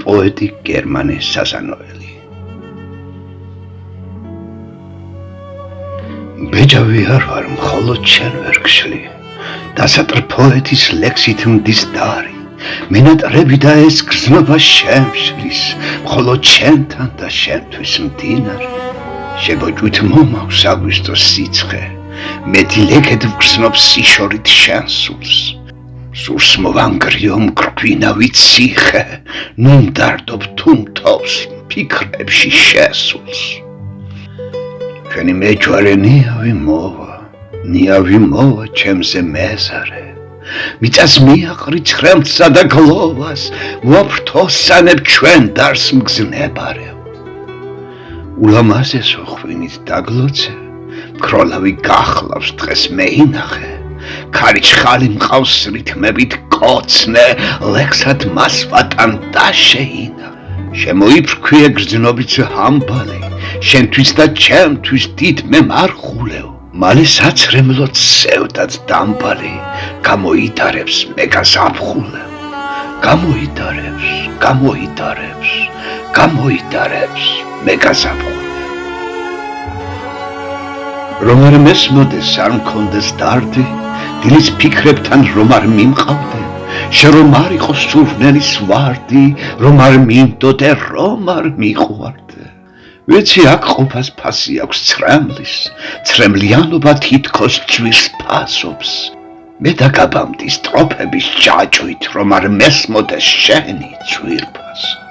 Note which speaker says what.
Speaker 1: პოეტი გერმანე სასანოელი. ბეჭავი არ ვარ, მხოლოდ შენ ვერ გშლი. დასატრ პოეტის ლექსით მდის დარი. მინატრები და ეს გრძნობა შემშლის, მხოლოდ შენთან და შენთვის მდინარე. შებოჭვით მომაქვს აგვისტოს სიცხე, მეტი ლექეთ ვგრძნობ სიშორით შენ სულს. სურს მოვანგრიო მგრგვინავი ციხე, ნუ მდარდობ თუ მთავს ფიქრებში შესულს. ჩვენი მეჯვარე ნიავი მოვა ჩემზე მეზარე. მიწას მიაყრი ცხრემლსა და გლოვას, მოაფრთოსანებ ჩვენ დარს მგზნებარე. ულამაზესო ხვინით დაგლოცე, მქროლავი გახლავს დღეს მეინახე. ქარიჩხალი მყავს რითმებით კოცნე, ლექსად მას ვატან და შეინა. შემოიფრქვია გრძნობით ჰამბალი, შენთვის და ჩემთვის დიდ მემარხულევ. მალე საცრემლოდ სევდად დამბალი, გამოიდარებს მე გაზაფხულევ. გამოიდარებს მე გაზაფხულევ. რომ არ მესმოდეს არ მქონდეს დარდი, დილის ფიქრებთან რომ არ მიმყავდე, შენ რომ არ იყოს სურნელის ვარდი, რომ არ მინდოდე, რომ არ მიყვარდე. ვიცი აქ ყოფას ფასი აქვს ცრემლის, ცრემლიანობა თითქოს ძვირს ფასობს. მე დაგაბამდი სტროფების ჯაჭვით, რომ არ მესმოდეს შენი ძვირფასო.